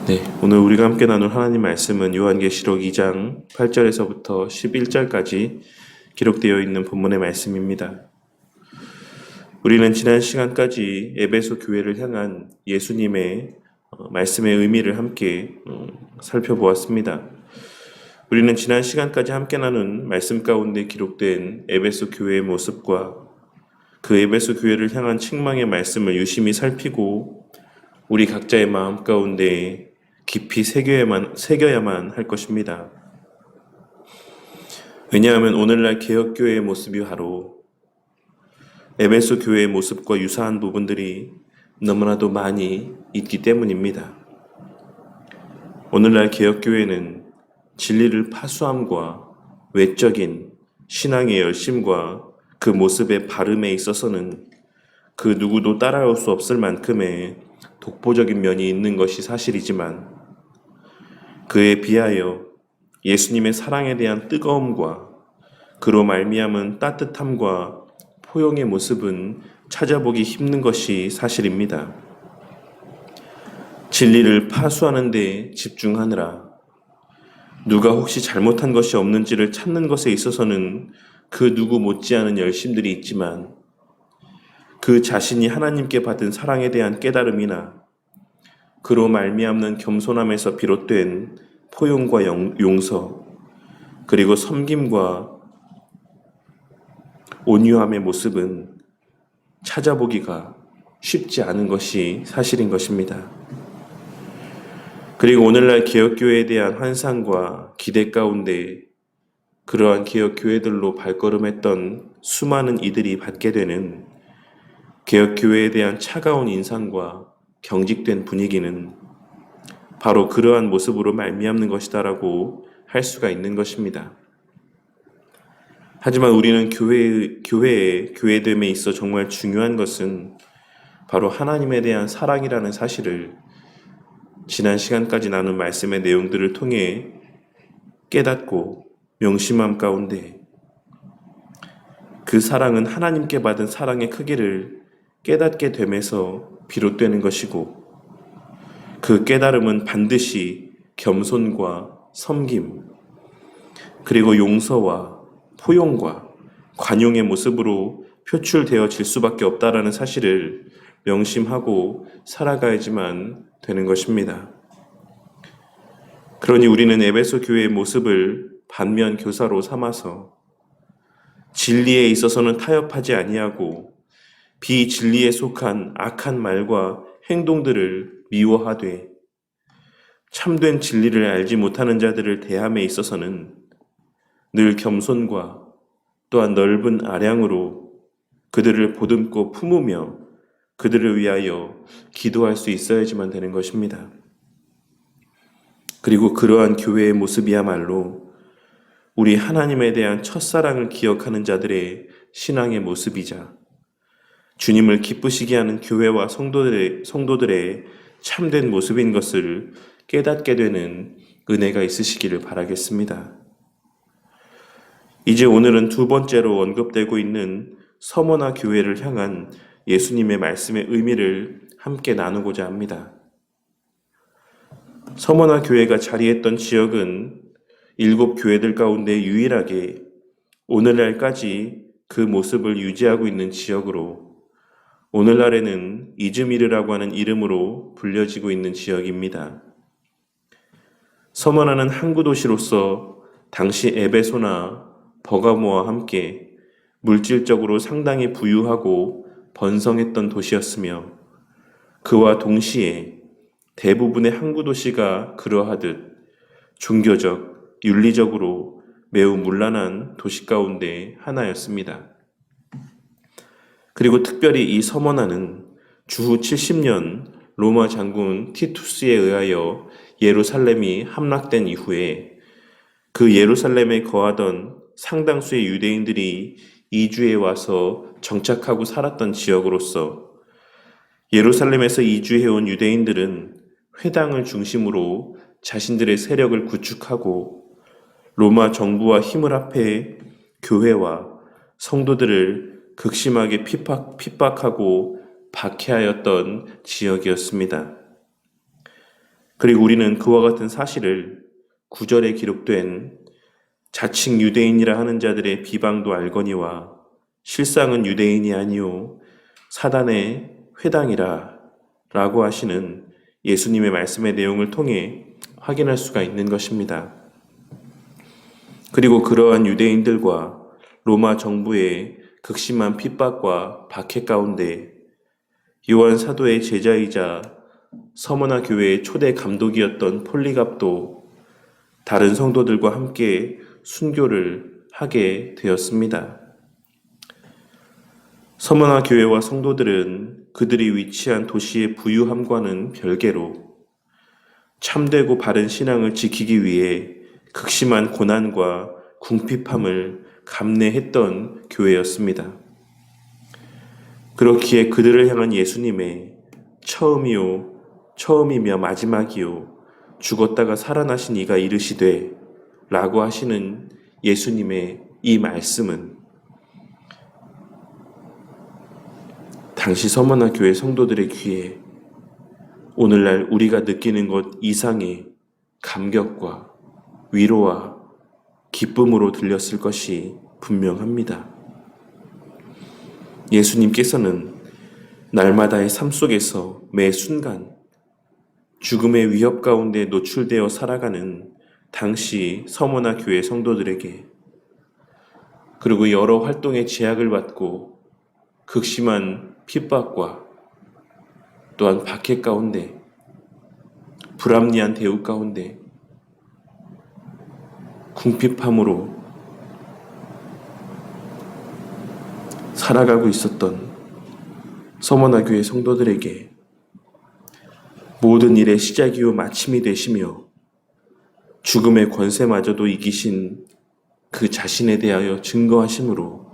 네, 오늘 우리가 함께 나눌 하나님 말씀은 요한계시록 2장 8절에서부터 11절까지 기록되어 있는 본문의 말씀입니다. 우리는 지난 시간까지 에베소 교회를 향한 예수님의 말씀의 의미를 함께 살펴보았습니다. 우리는 지난 시간까지 함께 나눈 말씀 가운데 기록된 에베소 교회의 모습과 그 에베소 교회를 향한 책망의 말씀을 유심히 살피고 우리 각자의 마음 가운데 깊이 새겨야만 할 것입니다. 왜냐하면 오늘날 개혁교회의 모습이 바로 에베소 교회의 모습과 유사한 부분들이 너무나도 많이 있기 때문입니다. 오늘날 개혁교회는 진리를 파수함과 외적인 신앙의 열심과 그 모습의 발음에 있어서는 그 누구도 따라올 수 없을 만큼의 독보적인 면이 있는 것이 사실이지만 그에 비하여 예수님의 사랑에 대한 뜨거움과 그로 말미암은 따뜻함과 포용의 모습은 찾아보기 힘든 것이 사실입니다. 진리를 파수하는 데 집중하느라 누가 혹시 잘못한 것이 없는지를 찾는 것에 있어서는 그 누구 못지않은 열심들이 있지만 그 자신이 하나님께 받은 사랑에 대한 깨달음이나 그로 말미암는 겸손함에서 비롯된 포용과 용서 그리고 섬김과 온유함의 모습은 찾아보기가 쉽지 않은 것이 사실인 것입니다. 그리고 오늘날 개혁교회에 대한 환상과 기대 가운데 그러한 개혁교회들로 발걸음했던 수많은 이들이 받게 되는 개혁교회에 대한 차가운 인상과 경직된 분위기는 바로 그러한 모습으로 말미암는 것이다라고 할 수가 있는 것입니다. 하지만 우리는 교회됨에 있어 정말 중요한 것은 바로 하나님에 대한 사랑이라는 사실을 지난 시간까지 나눈 말씀의 내용들을 통해 깨닫고 명심함 가운데 그 사랑은 하나님께 받은 사랑의 크기를 깨닫게 됨에서 비롯되는 것이고 그 깨달음은 반드시 겸손과 섬김 그리고 용서와 포용과 관용의 모습으로 표출되어질 수밖에 없다라는 사실을 명심하고 살아가야지만 되는 것입니다. 그러니 우리는 에베소 교회의 모습을 반면 교사로 삼아서 진리에 있어서는 타협하지 아니하고 비진리에 속한 악한 말과 행동들을 미워하되 참된 진리를 알지 못하는 자들을 대함에 있어서는 늘 겸손과 또한 넓은 아량으로 그들을 보듬고 품으며 그들을 위하여 기도할 수 있어야지만 되는 것입니다. 그리고 그러한 교회의 모습이야말로 우리 하나님에 대한 첫사랑을 기억하는 자들의 신앙의 모습이자 주님을 기쁘시게 하는 교회와 성도들의 참된 모습인 것을 깨닫게 되는 은혜가 있으시기를 바라겠습니다. 이제 오늘은 두 번째로 언급되고 있는 서머나 교회를 향한 예수님의 말씀의 의미를 함께 나누고자 합니다. 서머나 교회가 자리했던 지역은 7 교회들 가운데 유일하게 오늘날까지 그 모습을 유지하고 있는 지역으로 오늘날에는 이즈미르라고 하는 이름으로 불려지고 있는 지역입니다. 서머나는 항구 도시로서 당시 에베소나 버가모와 함께 물질적으로 상당히 부유하고 번성했던 도시였으며 그와 동시에 대부분의 항구 도시가 그러하듯 종교적, 윤리적으로 매우 문란한 도시 가운데 하나였습니다. 그리고 특별히 이 서머나는 주후 70년 로마 장군 티투스에 의하여 예루살렘이 함락된 이후에 그 예루살렘에 거하던 상당수의 유대인들이 이주해 와서 정착하고 살았던 지역으로서 예루살렘에서 이주해온 유대인들은 회당을 중심으로 자신들의 세력을 구축하고 로마 정부와 힘을 합해 교회와 성도들을 극심하게 핍박하고 박해하였던 지역이었습니다. 그리고 우리는 그와 같은 사실을 9절에 기록된 자칭 유대인이라 하는 자들의 비방도 알거니와 실상은 유대인이 아니요 사단의 회당이라 라고 하시는 예수님의 말씀의 내용을 통해 확인할 수가 있는 것입니다. 그리고 그러한 유대인들과 로마 정부의 극심한 핍박과 박해 가운데 요한 사도의 제자이자 서머나 교회의 초대 감독이었던 폴리갑도 다른 성도들과 함께 순교를 하게 되었습니다. 서머나 교회와 성도들은 그들이 위치한 도시의 부유함과는 별개로 참되고 바른 신앙을 지키기 위해 극심한 고난과 궁핍함을 감내했던 교회였습니다. 그렇기에 그들을 향한 예수님의 처음이며 마지막이요 죽었다가 살아나신 이가 이르시되 라고 하시는 예수님의 이 말씀은 당시 서머나 교회 성도들의 귀에 오늘날 우리가 느끼는 것 이상의 감격과 위로와 기쁨으로 들렸을 것이 분명합니다. 예수님께서는 날마다의 삶 속에서 매 순간 죽음의 위협 가운데 노출되어 살아가는 당시 서머나 교회 성도들에게 그리고 여러 활동의 제약을 받고 극심한 핍박과 또한 박해 가운데 불합리한 대우 가운데 궁핍함으로 살아가고 있었던 서머나 교회 성도들에게 모든 일의 시작이요 마침이 되시며 죽음의 권세마저도 이기신 그 자신에 대하여 증거하심으로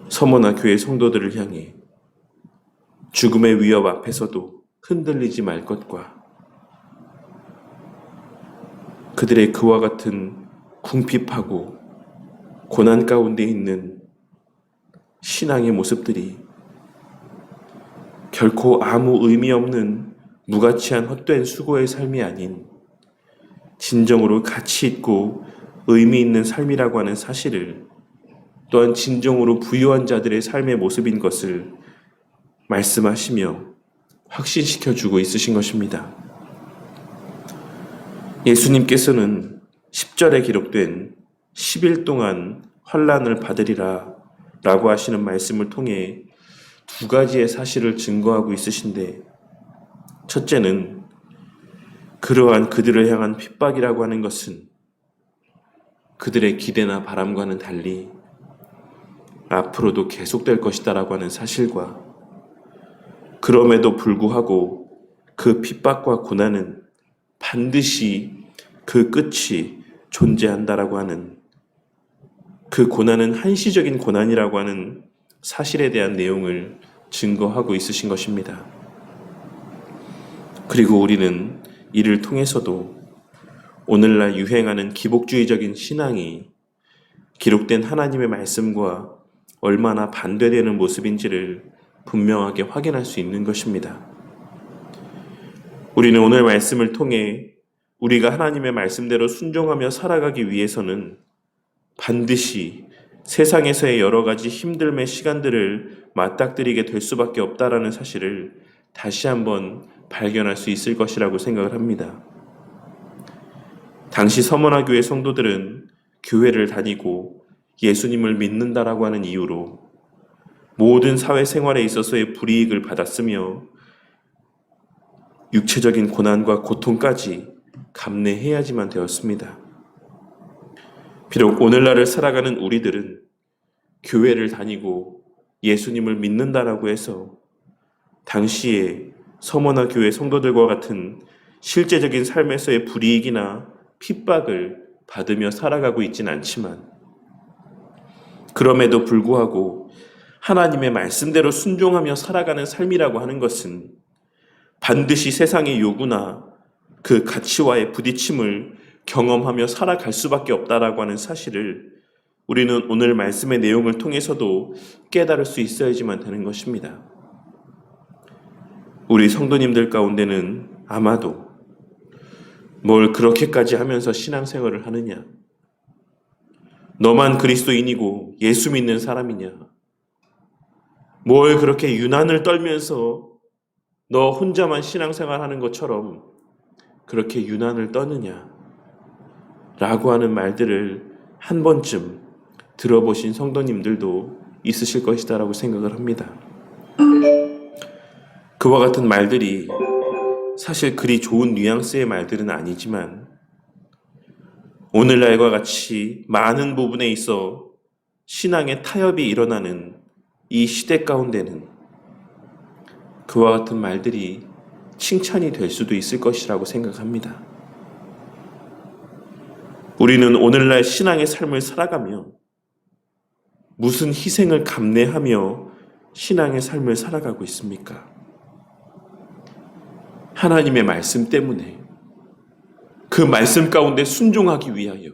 서머나 교회 성도들을 향해 죽음의 위협 앞에서도 흔들리지 말 것과 그들의 그와 같은 궁핍하고 고난 가운데 있는 신앙의 모습들이 결코 아무 의미 없는 무가치한 헛된 수고의 삶이 아닌 진정으로 가치 있고 의미 있는 삶이라고 하는 사실을 또한 진정으로 부유한 자들의 삶의 모습인 것을 말씀하시며 확신시켜 주고 있으신 것입니다. 예수님께서는 10절에 기록된 10일 동안 환난을 받으리라 라고 하시는 말씀을 통해 두 가지의 사실을 증거하고 있으신데, 첫째는 그러한 그들을 향한 핍박이라고 하는 것은 그들의 기대나 바람과는 달리 앞으로도 계속될 것이다 라고 하는 사실과, 그럼에도 불구하고 그 핍박과 고난은 반드시 그 끝이 존재한다라고 하는, 그 고난은 한시적인 고난이라고 하는 사실에 대한 내용을 증거하고 있으신 것입니다. 그리고 우리는 이를 통해서도 오늘날 유행하는 기복주의적인 신앙이 기록된 하나님의 말씀과 얼마나 반대되는 모습인지를 분명하게 확인할 수 있는 것입니다. 우리는 오늘 말씀을 통해 우리가 하나님의 말씀대로 순종하며 살아가기 위해서는 반드시 세상에서의 여러 가지 힘듦의 시간들을 맞닥뜨리게 될 수밖에 없다라는 사실을 다시 한번 발견할 수 있을 것이라고 생각을 합니다. 당시 서머나 교회 성도들은 교회를 다니고 예수님을 믿는다라고 하는 이유로 모든 사회생활에 있어서의 불이익을 받았으며 육체적인 고난과 고통까지 감내해야지만 되었습니다. 비록 오늘날을 살아가는 우리들은 교회를 다니고 예수님을 믿는다라고 해서 당시에 서머나 교회 성도들과 같은 실제적인 삶에서의 불이익이나 핍박을 받으며 살아가고 있지는 않지만, 그럼에도 불구하고 하나님의 말씀대로 순종하며 살아가는 삶이라고 하는 것은 반드시 세상의 요구나 그 가치와의 부딪힘을 경험하며 살아갈 수밖에 없다라고 하는 사실을 우리는 오늘 말씀의 내용을 통해서도 깨달을 수 있어야지만 되는 것입니다. 우리 성도님들 가운데는 아마도 뭘 그렇게까지 하면서 신앙생활을 하느냐? 너만 그리스도인이고 예수 믿는 사람이냐? 뭘 그렇게 유난을 떨면서 너 혼자만 신앙생활 하는 것처럼 그렇게 유난을 떠느냐? 라고 하는 말들을 한 번쯤 들어보신 성도님들도 있으실 것이다라고 생각을 합니다. 그와 같은 말들이 사실 그리 좋은 뉘앙스의 말들은 아니지만 오늘날과 같이 많은 부분에 있어 신앙의 타협이 일어나는 이 시대 가운데는 그와 같은 말들이 칭찬이 될 수도 있을 것이라고 생각합니다. 우리는 오늘날 신앙의 삶을 살아가며 무슨 희생을 감내하며 신앙의 삶을 살아가고 있습니까? 하나님의 말씀 때문에 그 말씀 가운데 순종하기 위하여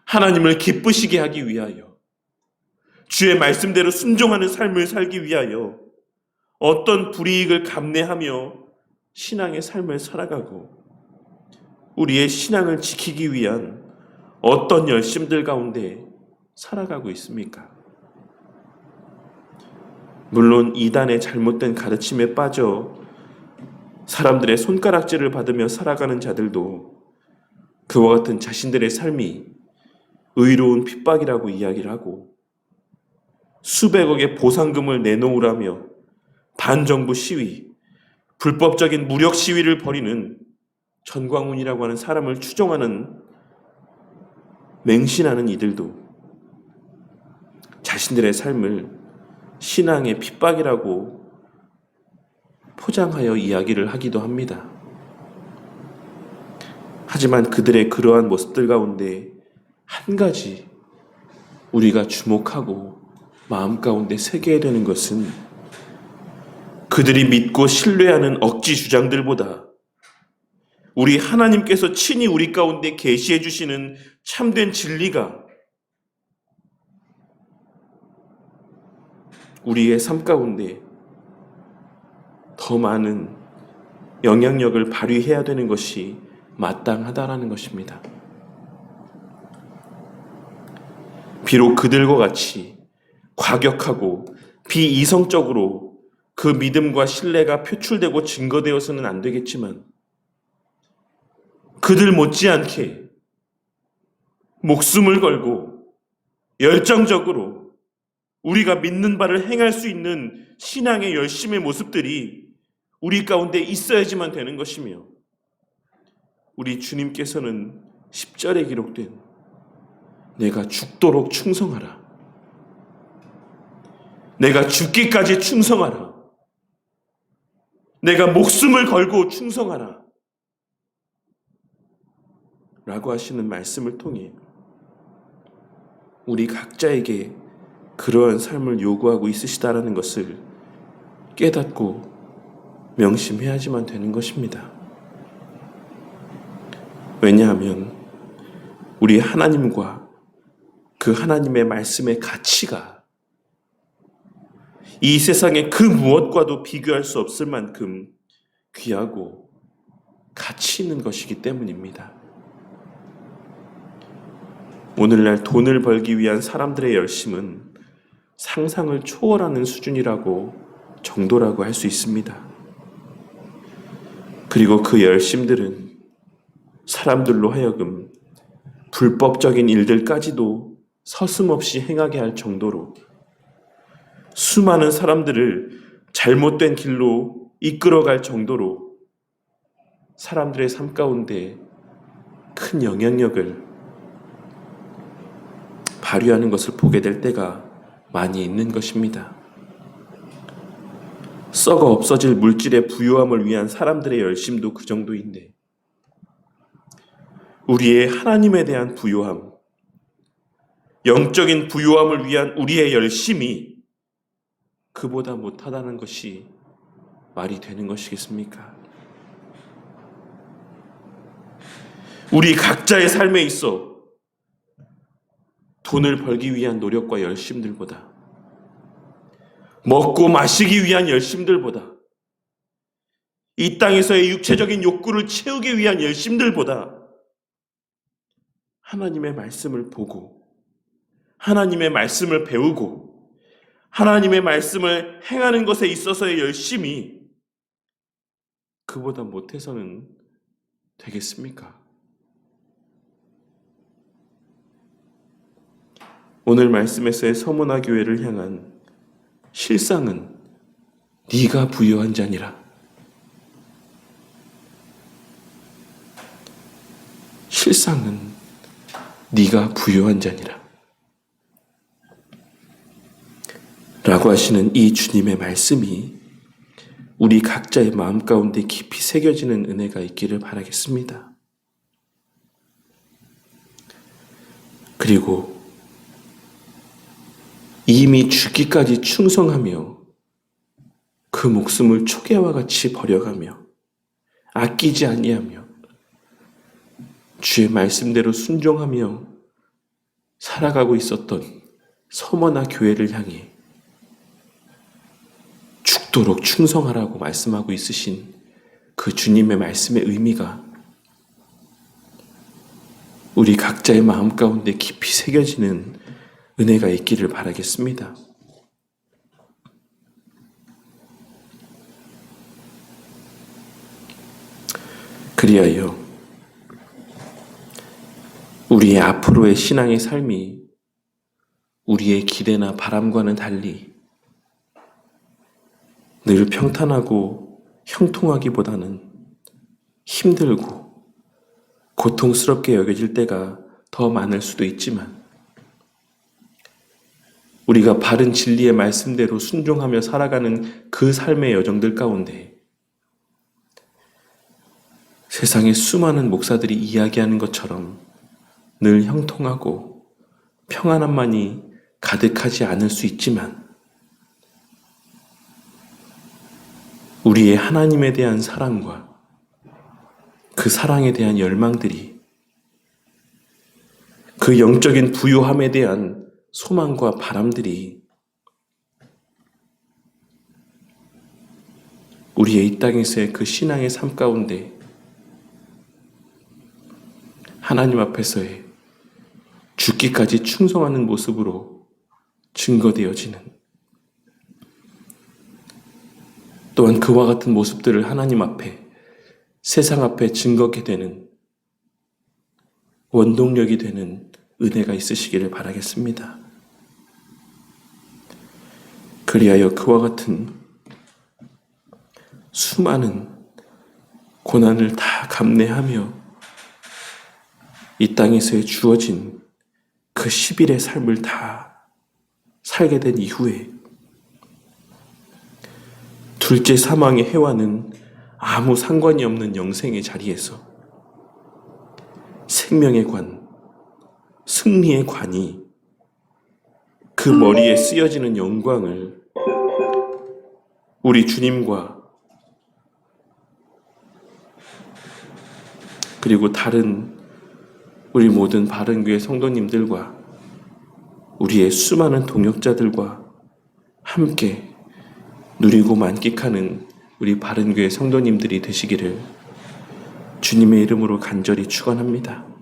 하나님을 기쁘시게 하기 위하여 주의 말씀대로 순종하는 삶을 살기 위하여 어떤 불이익을 감내하며 신앙의 삶을 살아가고 우리의 신앙을 지키기 위한 어떤 열심들 가운데 살아가고 있습니까? 물론 이단의 잘못된 가르침에 빠져 사람들의 손가락질을 받으며 살아가는 자들도 그와 같은 자신들의 삶이 의로운 핍박이라고 이야기를 하고 수백억의 보상금을 내놓으라며 반정부 시위, 불법적인 무력 시위를 벌이는 전광훈이라고 하는 사람을 추종하는 맹신하는 이들도 자신들의 삶을 신앙의 핍박이라고 포장하여 이야기를 하기도 합니다. 하지만 그들의 그러한 모습들 가운데 한 가지 우리가 주목하고 마음 가운데 새겨야 되는 것은 그들이 믿고 신뢰하는 억지 주장들보다 우리 하나님께서 친히 우리 가운데 계시해 주시는 참된 진리가 우리의 삶 가운데 더 많은 영향력을 발휘해야 되는 것이 마땅하다라는 것입니다. 비록 그들과 같이 과격하고 비이성적으로 그 믿음과 신뢰가 표출되고 증거되어서는 안 되겠지만 그들 못지않게 목숨을 걸고 열정적으로 우리가 믿는 바를 행할 수 있는 신앙의 열심의 모습들이 우리 가운데 있어야지만 되는 것이며 우리 주님께서는 10절에 기록된 내가 죽도록 충성하라. 내가 죽기까지 충성하라. 내가 목숨을 걸고 충성하라. 라고 하시는 말씀을 통해 우리 각자에게 그러한 삶을 요구하고 있으시다라는 것을 깨닫고 명심해야지만 되는 것입니다. 왜냐하면 우리 하나님과 그 하나님의 말씀의 가치가 이 세상의 그 무엇과도 비교할 수 없을 만큼 귀하고 가치 있는 것이기 때문입니다. 오늘날 돈을 벌기 위한 사람들의 열심은 상상을 초월하는 수준이라고 정도라고 할 수 있습니다. 그리고 그 열심들은 사람들로 하여금 불법적인 일들까지도 서슴없이 행하게 할 정도로 수많은 사람들을 잘못된 길로 이끌어갈 정도로 사람들의 삶 가운데 큰 영향력을 발휘하는 것을 보게 될 때가 많이 있는 것입니다. 썩어 없어질 물질의 부요함을 위한 사람들의 열심도 그 정도인데 우리의 하나님에 대한 부요함, 영적인 부요함을 위한 우리의 열심이 그보다 못하다는 것이 말이 되는 것이겠습니까? 우리 각자의 삶에 있어 돈을 벌기 위한 노력과 열심들보다 먹고 마시기 위한 열심들보다 이 땅에서의 육체적인 욕구를 채우기 위한 열심들보다 하나님의 말씀을 보고 하나님의 말씀을 배우고 하나님의 말씀을 행하는 것에 있어서의 열심이 그보다 못해서는 되겠습니까? 오늘 말씀에서의 서문화 교회를 향한 실상은 네가 부여한 자니라. 실상은 네가 부여한 자니라. 라고 하시는 이 주님의 말씀이 우리 각자의 마음 가운데 깊이 새겨지는 은혜가 있기를 바라겠습니다. 그리고 이미 죽기까지 충성하며 그 목숨을 초계와 같이 버려가며 아끼지 아니하며 주의 말씀대로 순종하며 살아가고 있었던 서머나 교회를 향해 죽도록 충성하라고 말씀하고 있으신 그 주님의 말씀의 의미가 우리 각자의 마음 가운데 깊이 새겨지는 은혜가 있기를 바라겠습니다. 그리하여 우리의 앞으로의 신앙의 삶이 우리의 기대나 바람과는 달리 늘 평탄하고 형통하기보다는 힘들고 고통스럽게 여겨질 때가 더 많을 수도 있지만 우리가 바른 진리의 말씀대로 순종하며 살아가는 그 삶의 여정들 가운데 세상의 수많은 목사들이 이야기하는 것처럼 늘 형통하고 평안함만이 가득하지 않을 수 있지만 우리의 하나님에 대한 사랑과 그 사랑에 대한 열망들이 그 영적인 부요함에 대한 소망과 바람들이 우리의 이 땅에서의 그 신앙의 삶 가운데 하나님 앞에서의 죽기까지 충성하는 모습으로 증거되어지는 또한 그와 같은 모습들을 하나님 앞에 세상 앞에 증거하게 되는 원동력이 되는 은혜가 있으시기를 바라겠습니다. 그리하여 그와 같은 수많은 고난을 다 감내하며 이 땅에서의 주어진 그 10일의 삶을 다 살게 된 이후에 둘째 사망의 해와는 아무 상관이 없는 영생의 자리에서 생명의 관, 승리의 관이 그 머리에 쓰여지는 영광을 우리 주님과 그리고 다른 우리 모든 바른교회 성도님들과 우리의 수많은 동역자들과 함께 누리고 만끽하는 우리 바른교회 성도님들이 되시기를 주님의 이름으로 간절히 축원합니다.